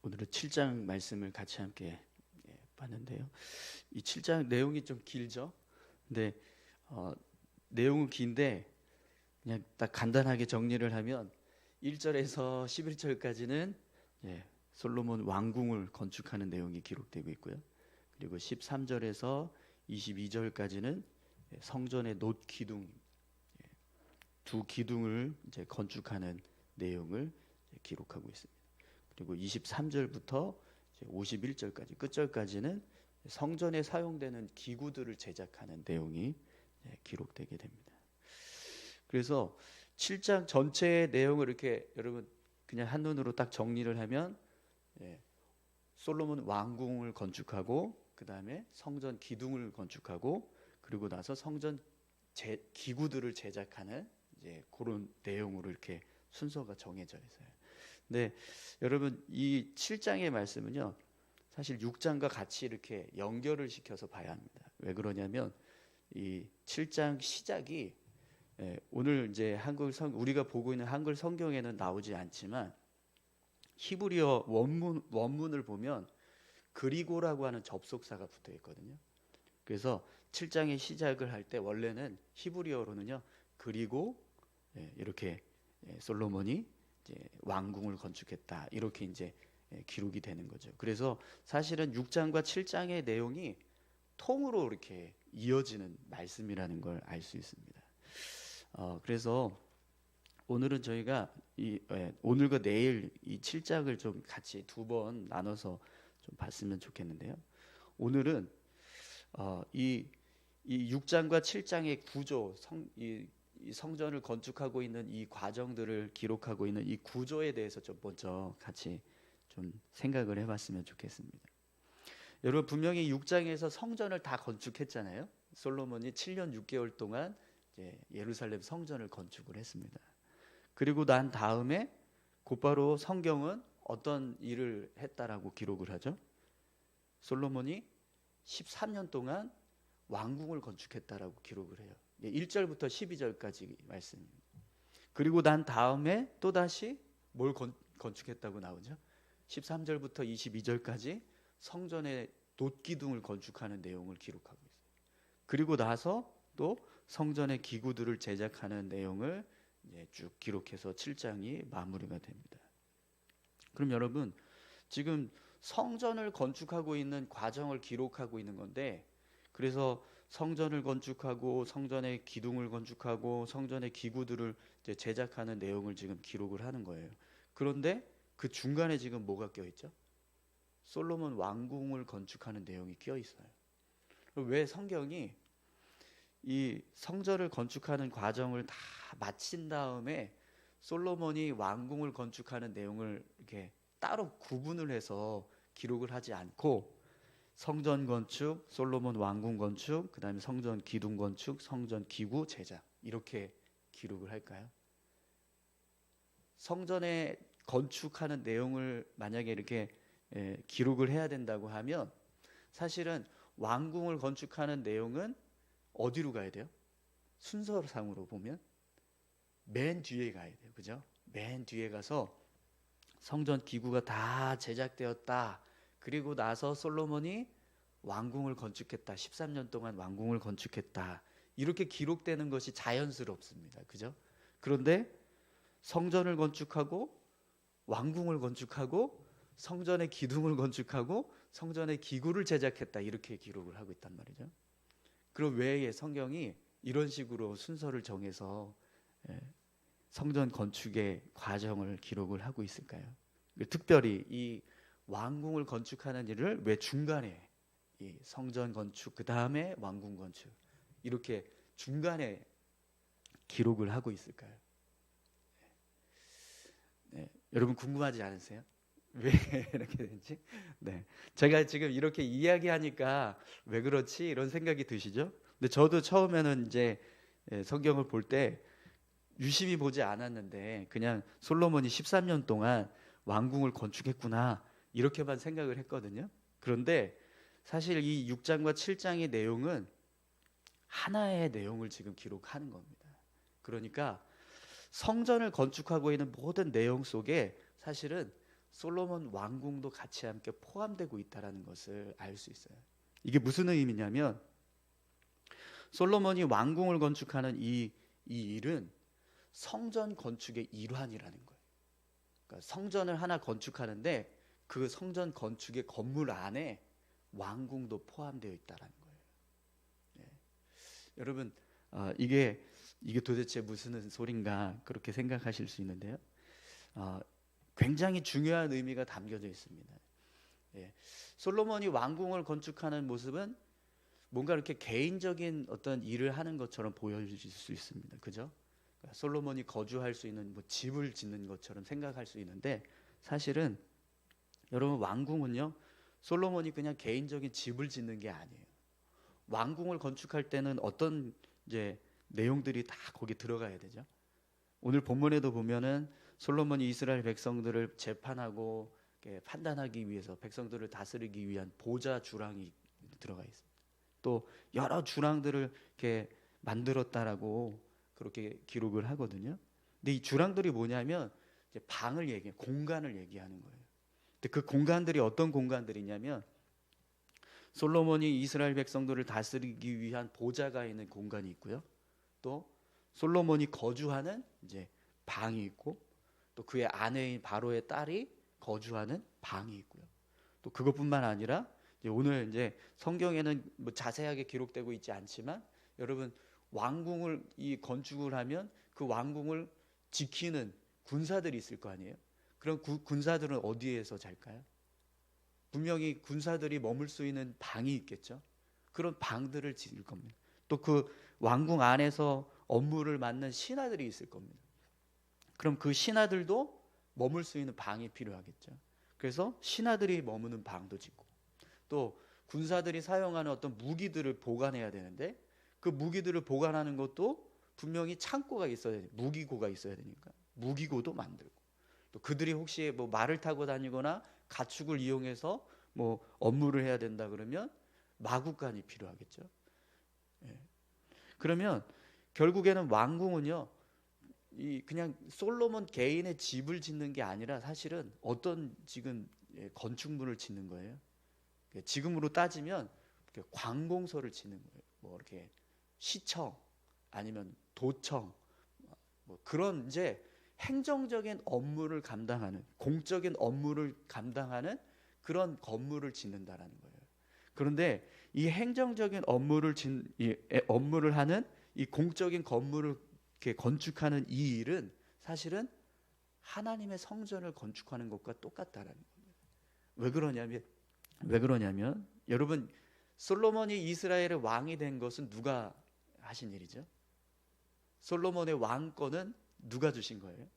오늘은 7장 말씀을 같이 함께 봤는데요. 이 7장 내용이 좀 길죠. 근데 내용은 긴데 그냥 딱 간단하게 정리를 하면 1절에서 11절까지는 솔로몬 왕궁을 건축하는 내용이 기록되고 있고요. 그리고 13절에서 22절까지는 성전의 놋 기둥, 두 기둥을 이제 건축하는 내용을 기록하고 있습니다. 그리고 23절부터 51절까지 끝절까지는 성전에 사용되는 기구들을 제작하는 내용이 기록되게 됩니다. 그래서 7장 전체의 내용을 이렇게 여러분 그냥 한눈으로 딱 정리를 하면 솔로몬 왕궁을 건축하고 그 다음에 성전 기둥을 건축하고 그리고 나서 성전 기구들을 제작하는 이제 그런 내용으로 이렇게 순서가 정해져 있어요. 근데 여러분 이 7장의 말씀은요 사실 6장과 같이 이렇게 연결을 시켜서 봐야 합니다. 왜 그러냐면 이 7장 시작이 오늘 이제 우리가 보고 있는 한글 성경에는 나오지 않지만 히브리어 원문을 보면 그리고라고 하는 접속사가 붙어 있거든요. 그래서 7장의 시작을 할 때 원래는 히브리어로는요 그리고 이렇게 솔로몬이 이제 왕궁을 건축했다 이렇게 이제 기록이 되는 거죠. 그래서 사실은 6장과 7장의 내용이 통으로 이렇게 이어지는 말씀이라는 걸 알 수 있습니다. 그래서 오늘은 저희가 오늘과 내일 이 7장을 좀 같이 두 번 나눠서 좀 봤으면 좋겠는데요. 오늘은 이 6장과 7장의 구조, 이 성전을 건축하고 있는 이 과정들을 기록하고 있는 이 구조에 대해서 좀 먼저 같이 좀 생각을 해봤으면 좋겠습니다. 여러분 분명히 6장에서 성전을 다 건축했잖아요. 솔로몬이 7년 6개월 동안 이제 예루살렘 성전을 건축을 했습니다. 그리고 난 다음에 곧바로 성경은 어떤 일을 했다라고 기록을 하죠? 솔로몬이 13년 동안 왕궁을 건축했다라고 기록을 해요. 1절부터 12절까지 말씀입니다. 그리고 난 다음에 또다시 뭘 건축했다고 나오죠? 13절부터 22절까지 성전의 놋기둥을 건축하는 내용을 기록하고 있어요. 그리고 나서 또 성전의 기구들을 제작하는 내용을 쭉 기록해서 7장이 마무리가 됩니다. 그럼 여러분 지금 성전을 건축하고 있는 과정을 기록하고 있는 건데 그래서 성전을 건축하고 성전의 기둥을 건축하고 성전의 기구들을 이제 제작하는 내용을 지금 기록을 하는 거예요. 그런데 그 중간에 지금 뭐가 껴있죠? 솔로몬 왕궁을 건축하는 내용이 껴있어요. 왜 성경이 이 성전을 건축하는 과정을 다 마친 다음에 솔로몬이 왕궁을 건축하는 내용을 이렇게 따로 구분을 해서 기록을 하지 않고 성전 건축, 솔로몬 왕궁 건축, 그 다음에 성전 기둥 건축, 성전 기구 제작 이렇게 기록을 할까요? 성전에 건축하는 내용을 만약에 이렇게 기록을 해야 된다고 하면 사실은 왕궁을 건축하는 내용은 어디로 가야 돼요? 순서상으로 보면 맨 뒤에 가야 돼요. 그죠? 맨 뒤에 가서 성전 기구가 다 제작되었다. 그리고 나서 솔로몬이 왕궁을 건축했다. 13년 동안 왕궁을 건축했다. 이렇게 기록되는 것이 자연스럽습니다. 그죠? 그런데 성전을 건축하고 왕궁을 건축하고 성전의 기둥을 건축하고 성전의 기구를 제작했다. 이렇게 기록을 하고 있단 말이죠. 그럼 왜 성경이 이런 식으로 순서를 정해서 성전 건축의 과정을 기록을 하고 있을까요? 특별히 이 왕궁을 건축하는 일을 왜 중간에 이 성전 건축 그 다음에 왕궁 건축 이렇게 중간에 기록을 하고 있을까요? 여러분 궁금하지 않으세요? 왜 이렇게 되는지? 제가 지금 이렇게 이야기하니까 왜 그렇지 이런 생각이 드시죠? 근데 저도 처음에는 이제 성경을 볼 때 유심히 보지 않았는데 그냥 솔로몬이 13년 동안 왕궁을 건축했구나 이렇게만 생각을 했거든요. 그런데 사실 이 6장과 7장의 내용은 하나의 내용을 지금 기록하는 겁니다. 그러니까 성전을 건축하고 있는 모든 내용 속에 사실은 솔로몬 왕궁도 같이 함께 포함되고 있다는 것을 알 수 있어요. 이게 무슨 의미냐면 솔로몬이 왕궁을 건축하는 이 일은 성전 건축의 일환이라는 거예요. 그러니까 성전을 하나 건축하는데 그 성전 건축의 건물 안에 왕궁도 포함되어 있다는 거예요. 예. 여러분 이게 도대체 무슨 소린가 그렇게 생각하실 수 있는데요. 굉장히 중요한 의미가 담겨져 있습니다. 예. 솔로몬이 왕궁을 건축하는 모습은 뭔가 이렇게 개인적인 어떤 일을 하는 것처럼 보여질 수 있습니다. 그죠? 그러니까 솔로몬이 거주할 수 있는 뭐 집을 짓는 것처럼 생각할 수 있는데 사실은 여러분 왕궁은요 솔로몬이 그냥 개인적인 집을 짓는 게 아니에요. 왕궁을 건축할 때는 어떤 이제 내용들이 다 거기 들어가야 되죠. 오늘 본문에도 보면은 솔로몬이 이스라엘 백성들을 재판하고 판단하기 위해서 백성들을 다스리기 위한 보좌 주랑이 들어가 있습니다. 또 여러 주랑들을 이렇게 만들었다라고 그렇게 기록을 하거든요. 근데 이 주랑들이 뭐냐면 이제 방을 얘기해, 공간을 얘기하는 거예요. 근데 그 공간들이 어떤 공간들이냐면 솔로몬이 이스라엘 백성들을 다스리기 위한 보좌가 있는 공간이 있고요. 또 솔로몬이 거주하는 이제 방이 있고 또 그의 아내인 바로의 딸이 거주하는 방이 있고요. 또 그것뿐만 아니라 이제 오늘 이제 성경에는 뭐 자세하게 기록되고 있지 않지만 여러분 왕궁을 이 건축을 하면 그 왕궁을 지키는 군사들이 있을 거 아니에요. 그럼 군사들은 어디에서 잘까요? 분명히 군사들이 머물 수 있는 방이 있겠죠. 그런 방들을 지을 겁니다. 또 그 왕궁 안에서 업무를 맡는 신하들이 있을 겁니다. 그럼 그 신하들도 머물 수 있는 방이 필요하겠죠. 그래서 신하들이 머무는 방도 짓고 또 군사들이 사용하는 어떤 무기들을 보관해야 되는데 그 무기들을 보관하는 것도 분명히 창고가 있어야 돼요. 무기고가 있어야 되니까 무기고도 만들고 또 그들이 혹시 뭐 말을 타고 다니거나 가축을 이용해서 뭐 업무를 해야 된다 그러면 마구간이 필요하겠죠. 예. 그러면 결국에는 왕궁은요 이 그냥 솔로몬 개인의 집을 짓는 게 아니라 사실은 어떤 지금 건축물을 짓는 거예요. 지금으로 따지면 관공서를 짓는 거예요. 뭐 이렇게 시청 아니면 도청 뭐 그런 이제 행정적인 업무를 감당하는 공적인 업무를 감당하는 그런 건물을 짓는다라는 거예요. 그런데 이 행정적인 업무를 하는 이 공적인 건물을 이렇게 건축하는 이 일은 사실은 하나님의 성전을 건축하는 것과 똑같다라는 겁니다. 왜 그러냐면 여러분 솔로몬이 이스라엘의 왕이 된 것은 누가 하신 일이죠? 솔로몬의 왕권은 누가 주신 거예요?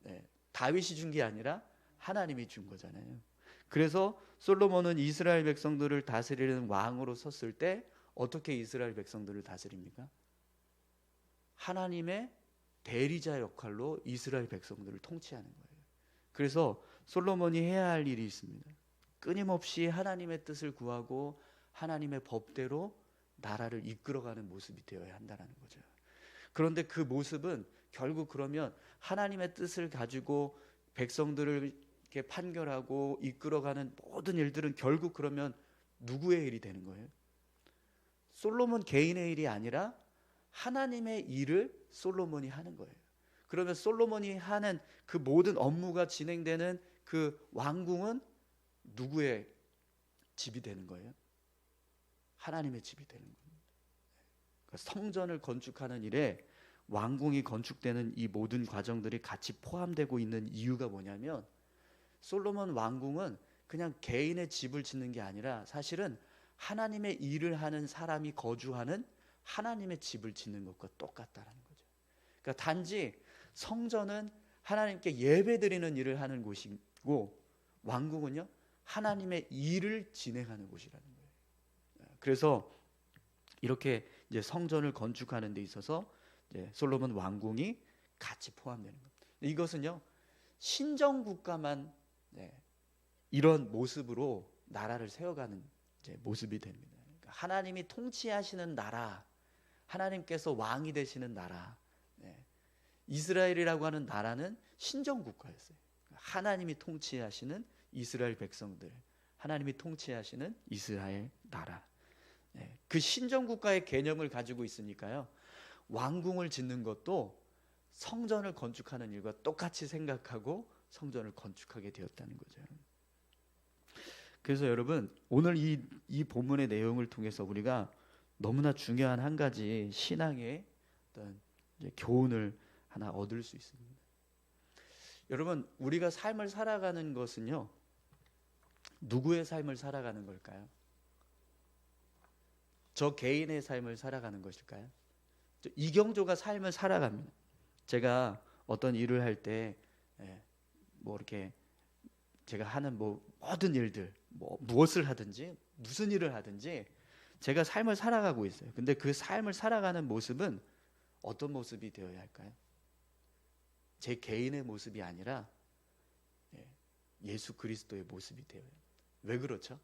네, 다윗이 준 게 아니라 하나님이 준 거잖아요. 그래서 솔로몬은 이스라엘 백성들을 다스리는 왕으로 섰을 때 어떻게 이스라엘 백성들을 다스립니까? 하나님의 대리자 역할로 이스라엘 백성들을 통치하는 거예요. 그래서 솔로몬이 해야 할 일이 있습니다. 끊임없이 하나님의 뜻을 구하고 하나님의 법대로 나라를 이끌어가는 모습이 되어야 한다는 거죠. 그런데 그 모습은 결국 그러면 하나님의 뜻을 가지고 백성들을 이렇게 판결하고 이끌어가는 모든 일들은 결국 그러면 누구의 일이 되는 거예요? 솔로몬 개인의 일이 아니라 하나님의 일을 솔로몬이 하는 거예요. 그러면 솔로몬이 하는 그 모든 업무가 진행되는 그 왕궁은 누구의 집이 되는 거예요? 하나님의 집이 되는 겁니다. 그러니까 성전을 건축하는 일에 왕궁이 건축되는 이 모든 과정들이 같이 포함되고 있는 이유가 뭐냐면 솔로몬 왕궁은 그냥 개인의 집을 짓는 게 아니라 사실은 하나님의 일을 하는 사람이 거주하는 하나님의 집을 짓는 것과 똑같다는 거죠. 그러니까 단지 성전은 하나님께 예배드리는 일을 하는 곳이고 왕궁은요 하나님의 일을 진행하는 곳이라는 거예요. 그래서 이렇게 이제 성전을 건축하는 데 있어서 이제 솔로몬 왕궁이 같이 포함되는 겁니다. 이것은요 신정 국가만 이런 모습으로 나라를 세워가는 이제 모습이 됩니다. 그러니까 하나님이 통치하시는 나라, 하나님께서 왕이 되시는 나라, 이스라엘이라고 하는 나라는 신정 국가였어요. 하나님이 통치하시는 이스라엘 백성들, 하나님이 통치하시는 이스라엘 나라. 그 신정국가의 개념을 가지고 있으니까요, 왕궁을 짓는 것도 성전을 건축하는 일과 똑같이 생각하고 성전을 건축하게 되었다는 거죠. 그래서 여러분, 오늘 이 본문의 내용을 통해서 우리가 너무나 중요한 한 가지 신앙의 어떤 교훈을 하나 얻을 수 있습니다. 여러분, 우리가 삶을 살아가는 것은요, 누구의 삶을 살아가는 걸까요? 저 개인의 삶을 살아가는 것일까요? 이경조가 삶을 살아갑니다. 제가 어떤 일을 할 때 뭐 이렇게 제가 하는 모든 일들, 무엇을 하든지 무슨 일을 하든지 제가 삶을 살아가고 있어요. 근데 그 삶을 살아가는 모습은 어떤 모습이 되어야 할까요? 제 개인의 모습이 아니라 예수 그리스도의 모습이 되어야 합니다. 왜 그렇죠?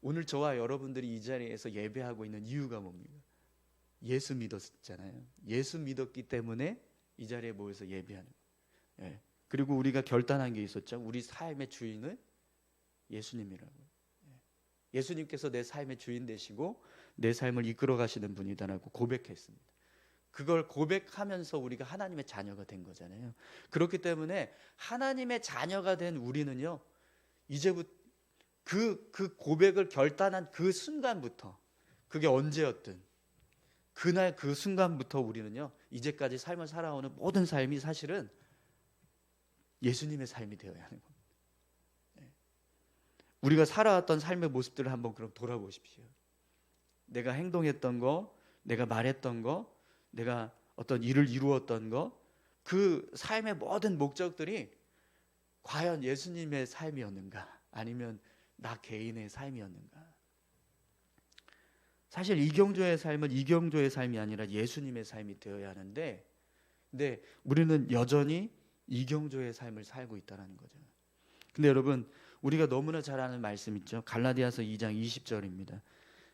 오늘 저와 여러분들이 이 자리에서 예배하고 있는 이유가 뭡니까? 예수 믿었잖아요. 예수 믿었기 때문에 이 자리에 모여서 예배하는 거예요. 그리고 우리가 결단한 게 있었죠. 우리 삶의 주인은 예수님이라고. 예수님께서 내 삶의 주인 되시고 내 삶을 이끌어 가시는 분이다라고 고백했습니다. 그걸 고백하면서 우리가 하나님의 자녀가 된 거잖아요. 그렇기 때문에 하나님의 자녀가 된 우리는요, 이제부터 그 고백을 결단한 그 순간부터, 그게 언제였든 그날 그 순간부터 우리는요, 이제까지 삶을 살아오는 모든 삶이 사실은 예수님의 삶이 되어야 하는 겁니다. 우리가 살아왔던 삶의 모습들을 한번 그럼 돌아보십시오. 내가 행동했던 거, 내가 말했던 거, 내가 어떤 일을 이루었던 거, 그 삶의 모든 목적들이 과연 예수님의 삶이었는가, 아니면 나 개인의 삶이었는가? 사실 이경조의 삶은 이경조의 삶이 아니라 예수님의 삶이 되어야 하는데, 근데 우리는 여전히 이경조의 삶을 살고 있다는 거죠. 근데 여러분, 우리가 너무나 잘 아는 말씀 있죠. 갈라디아서 2장 20절입니다.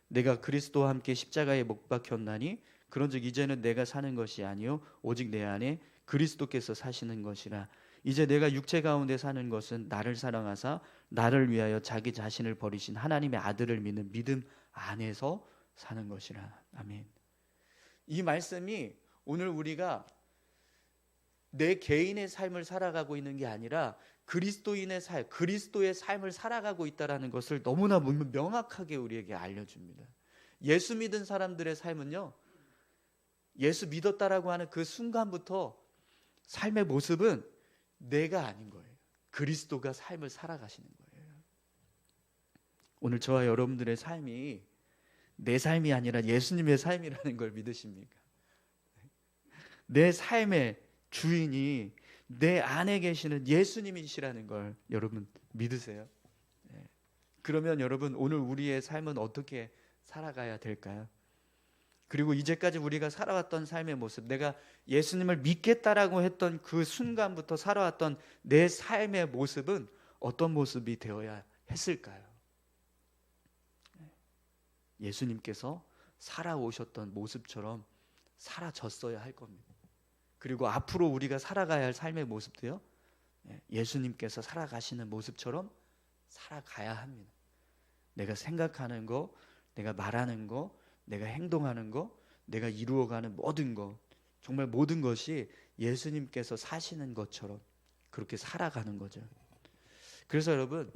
내가 그리스도와 함께 십자가에 못 박혔나니 그런즉 이제는 내가 사는 것이 아니요 오직 내 안에 그리스도께서 사시는 것이라. 이제 내가 육체 가운데 사는 것은 나를 사랑하사 나를 위하여 자기 자신을 버리신 하나님의 아들을 믿는 믿음 안에서 사는 것이라. 아멘. 이 말씀이 오늘 우리가 내 개인의 삶을 살아가고 있는 게 아니라 그리스도인의 삶, 그리스도의 삶을 살아가고 있다는 것을 너무나 명확하게 우리에게 알려줍니다. 예수 믿은 사람들의 삶은요, 예수 믿었다라고 하는 그 순간부터 삶의 모습은 내가 아닌 거예요. 그리스도가 삶을 살아가시는 거예요. 오늘 저와 여러분들의 삶이 내 삶이 아니라 예수님의 삶이라는 걸 믿으십니까? 내 삶의 주인이 내 안에 계시는 예수님이시라는 걸 여러분 믿으세요? 그러면 여러분, 오늘 우리의 삶은 어떻게 살아가야 될까요? 그리고 이제까지 우리가 살아왔던 삶의 모습, 내가 예수님을 믿겠다라고 했던 그 순간부터 살아왔던 내 삶의 모습은 어떤 모습이 되어야 했을까요? 예수님께서 살아오셨던 모습처럼 살아졌어야 할 겁니다. 그리고 앞으로 우리가 살아가야 할 삶의 모습도요, 예수님께서 살아가시는 모습처럼 살아가야 합니다. 내가 생각하는 거, 내가 말하는 거, 내가 행동하는 거, 내가 이루어가는 모든 것, 정말 모든 것이 예수님께서 사시는 것처럼 그렇게 살아가는 거죠. 그래서 여러분,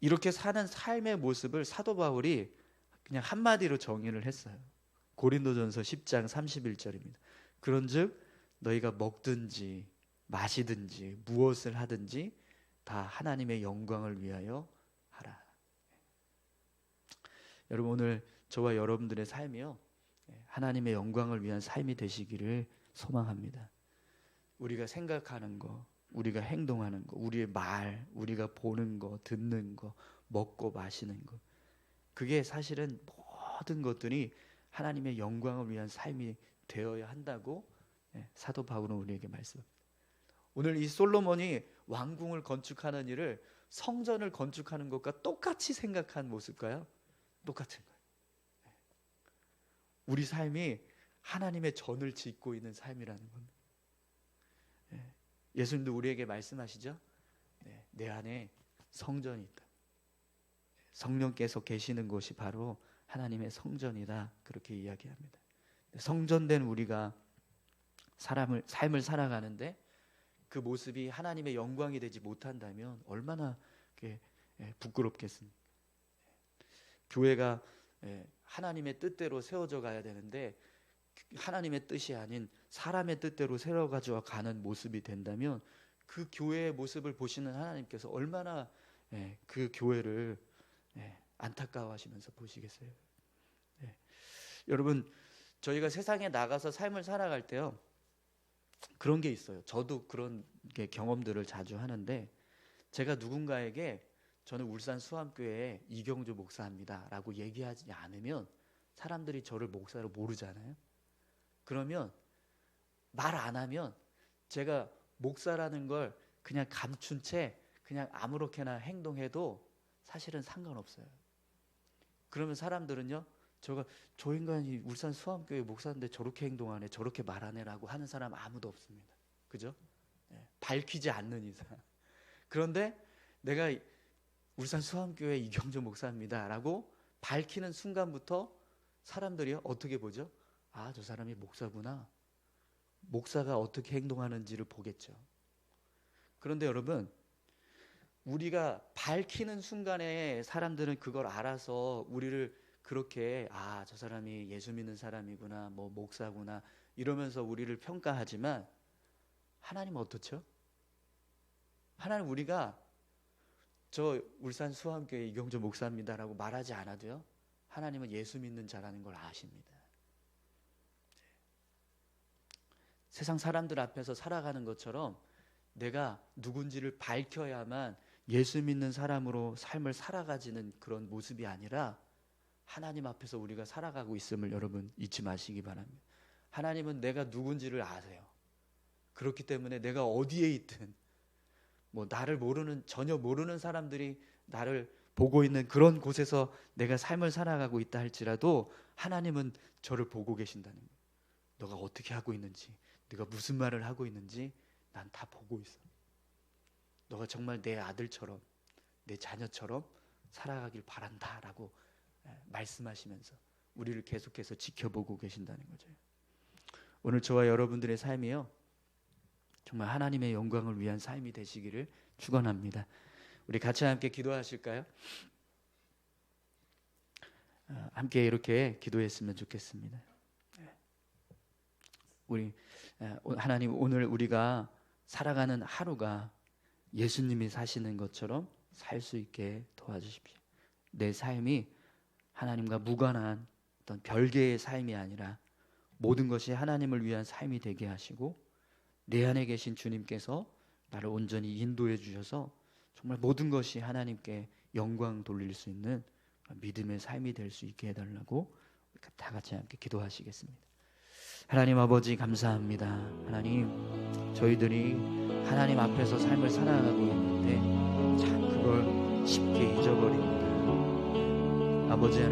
이렇게 사는 삶의 모습을 사도 바울이 그냥 한마디로 정의를 했어요. 고린도전서 10장 31절입니다. 그런즉 너희가 먹든지 마시든지 무엇을 하든지 다 하나님의 영광을 위하여 하라. 여러분, 오늘 저와 여러분들의 삶이요, 하나님의 영광을 위한 삶이 되시기를 소망합니다. 우리가 생각하는 거, 우리가 행동하는 거, 우리의 말, 우리가 보는 거, 듣는 거, 먹고 마시는 거, 그게 사실은 모든 것들이 하나님의 영광을 위한 삶이 되어야 한다고 사도 바울은 우리에게 말씀합니다. 오늘 이 솔로몬이 왕궁을 건축하는 일을 성전을 건축하는 것과 똑같이 생각한 모습과요, 똑같은 거예요. 우리 삶이 하나님의 전을 짓고 있는 삶이라는 겁니다. 예수님도 우리에게 말씀하시죠. 네, 내 안에 성전이 있다. 성령께서 계시는 곳이 바로 하나님의 성전이다. 그렇게 이야기합니다. 성전된 우리가 삶을 살아가는데 그 모습이 하나님의 영광이 되지 못한다면 얼마나 부끄럽겠습니까? 교회가 하나님의 뜻대로 세워져 가야 되는데 하나님의 뜻이 아닌 사람의 뜻대로 세워가지고 가는 모습이 된다면 그 교회의 모습을 보시는 하나님께서 얼마나 그 교회를 안타까워하시면서 보시겠어요. 여러분, 저희가 세상에 나가서 삶을 살아갈 때요, 그런 게 있어요. 저도 그런 경험들을 자주 하는데, 제가 누군가에게 저는 울산 수암교회 이경주 목사입니다 라고 얘기하지 않으면 사람들이 저를 목사로 모르잖아요. 그러면 말 안 하면 제가 목사라는 걸 그냥 감춘 채 그냥 아무렇게나 행동해도 사실은 상관없어요. 그러면 사람들은요, 저 인간이 울산 수암교회 목사인데 저렇게 행동하네, 저렇게 말하네 라고 하는 사람 아무도 없습니다. 그죠? 밝히지 않는 이상. 그런데 내가 울산 수암교회 이경주 목사입니다 라고 밝히는 순간부터 사람들이요, 어떻게 보죠? 아, 저 사람이 목사구나. 목사가 어떻게 행동하는지를 보겠죠. 그런데 여러분, 우리가 밝히는 순간에 사람들은 그걸 알아서 우리를 그렇게, 아, 저 사람이 예수 믿는 사람이구나, 뭐 목사구나 이러면서 우리를 평가하지만 하나님은 어떻죠? 하나님, 우리가 저 울산 수암교회 이경주 목사입니다라고 말하지 않아도요, 하나님은 예수 믿는 자라는 걸 아십니다. 세상 사람들 앞에서 살아가는 것처럼 내가 누군지를 밝혀야만 예수 믿는 사람으로 삶을 살아가지는 그런 모습이 아니라 하나님 앞에서 우리가 살아가고 있음을 여러분 잊지 마시기 바랍니다. 하나님은 내가 누군지를 아세요. 그렇기 때문에 내가 어디에 있든 뭐 나를 전혀 모르는 사람들이 나를 보고 있는 그런 곳에서 내가 삶을 살아가고 있다 할지라도 하나님은 저를 보고 계신다는 거예요. 너가 어떻게 하고 있는지, 네가 무슨 말을 하고 있는지 난 다 보고 있어. 너가 정말 내 아들처럼, 내 자녀처럼 살아가길 바란다라고 말씀하시면서 우리를 계속해서 지켜보고 계신다는 거죠. 오늘 저와 여러분들의 삶이요, 정말 하나님의 영광을 위한 삶이 되시기를 축원합니다. 우리 같이 함께 기도하실까요? 함께 이렇게 기도했으면 좋겠습니다. 우리 하나님, 오늘 우리가 살아가는 하루가 예수님이 사시는 것처럼 살 수 있게 도와주십시오. 내 삶이 하나님과 무관한 어떤 별개의 삶이 아니라 모든 것이 하나님을 위한 삶이 되게 하시고 내 안에 계신 주님께서 나를 온전히 인도해 주셔서 정말 모든 것이 하나님께 영광 돌릴 수 있는 믿음의 삶이 될 수 있게 해달라고 다 같이 함께 기도하시겠습니다. 하나님 아버지, 감사합니다. 하나님, 저희들이 하나님 앞에서 삶을 살아가고 있는데 참 그걸 쉽게 잊어버립니다. 아버지